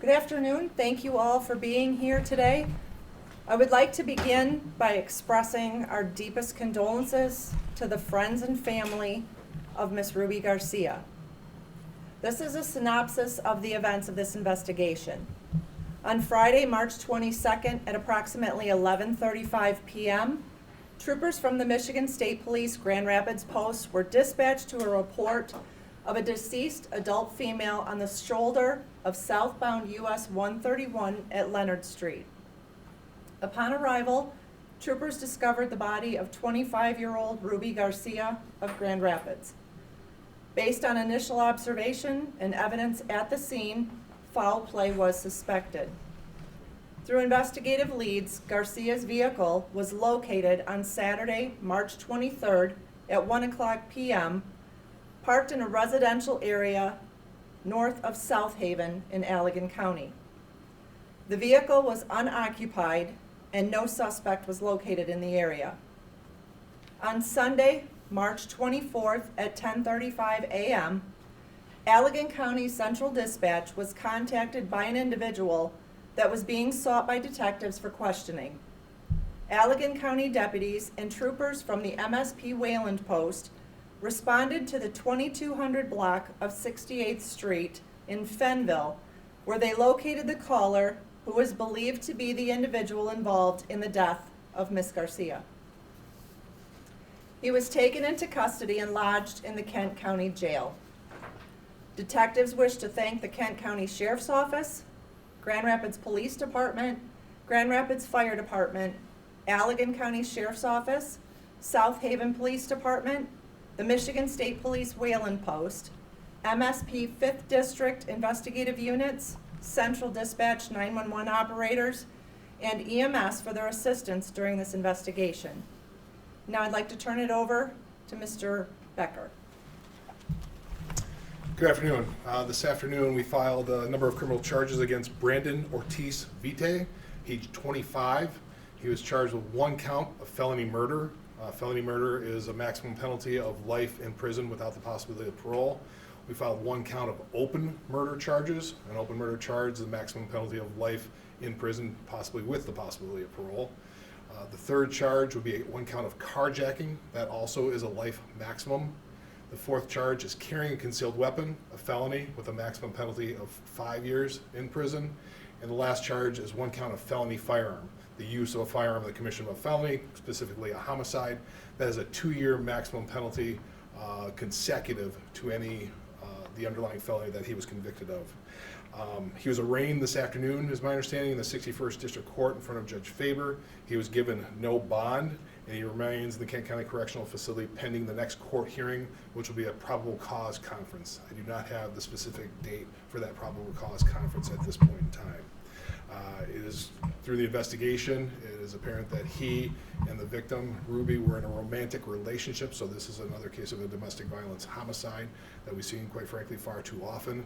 Good afternoon. Thank you all for being here today. I would like to begin by expressing our deepest condolences to the friends and family of Miss Ruby Garcia. This is a synopsis of the events of this investigation. On Friday, March 22nd at approximately 11:35 p.m., troopers from the Michigan State Police Grand Rapids Post were dispatched to a report of a deceased adult female on the shoulder of southbound US 131 at Leonard Street. Upon arrival, troopers discovered the body of 25-year-old Ruby Garcia of Grand Rapids. Based on initial observation and evidence at the scene, foul play was suspected. Through investigative leads, Garcia's vehicle was located on Saturday, March 23rd at 1:00 p.m., parked in a residential area north of South Haven in Allegan County. The vehicle was unoccupied and no suspect was located in the area. On Sunday, March 24th at 10:35 a.m., Allegan County Central Dispatch was contacted by an individual that was being sought by detectives for questioning. Allegan County deputies and troopers from the MSP Wayland Post responded to the 2200 block of 68th Street in Fenville, where they located the caller who was believed to be the individual involved in the death of Miss Garcia. He was taken into custody and lodged in the Kent County Jail. Detectives wish to thank the Kent County Sheriff's Office, Grand Rapids Police Department, Grand Rapids Fire Department, Allegan County Sheriff's Office, South Haven Police Department, the Michigan State Police Wayland Post, MSP 5th District Investigative Units, Central Dispatch 911 operators, and EMS for their assistance during this investigation. Now I'd like to turn it over to Mr. Becker. Good afternoon. This afternoon we filed a number of criminal charges against Brandon Ortiz-Vite. He's 25. He was charged with one count of felony murder. Felony murder is a maximum penalty of life in prison without the possibility of parole. We filed one count of open murder charges. An open murder charge is a maximum penalty of life in prison, possibly with the possibility of parole. The third charge would be one count of carjacking. That also is a life maximum. The fourth charge is carrying a concealed weapon, a felony with a maximum penalty of 5 years in prison. And the last charge is one count of felony firearm. The use of a firearm in the commission of a felony, specifically a homicide, that is a 2-year maximum penalty consecutive to any the underlying felony that he was convicted of. He was arraigned this afternoon, is my understanding, in the 61st District Court in front of Judge Faber. He was given no bond, and he remains in the Kent County Correctional Facility pending the next court hearing, which will be a probable cause conference. I do not have the specific date for that probable cause conference at this point in time. It is through the investigation, it is apparent that he and the victim, Ruby, were in a romantic relationship, so this is another case of a domestic violence homicide that we've seen, quite frankly, far too often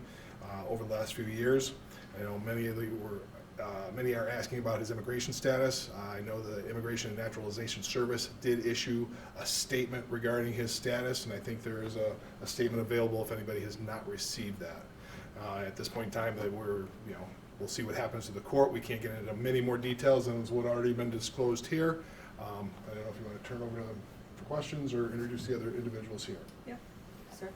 over the last few years. I know many are asking about his immigration status. I know the Immigration and Naturalization Service did issue a statement regarding his status, and I think there is a statement available if anybody has not received that. At this point in time, that we'll see what happens to the court. We can't get into many more details than what already been disclosed here. I don't know if you want to turn over to them for questions or introduce the other individuals here. Yeah, sir.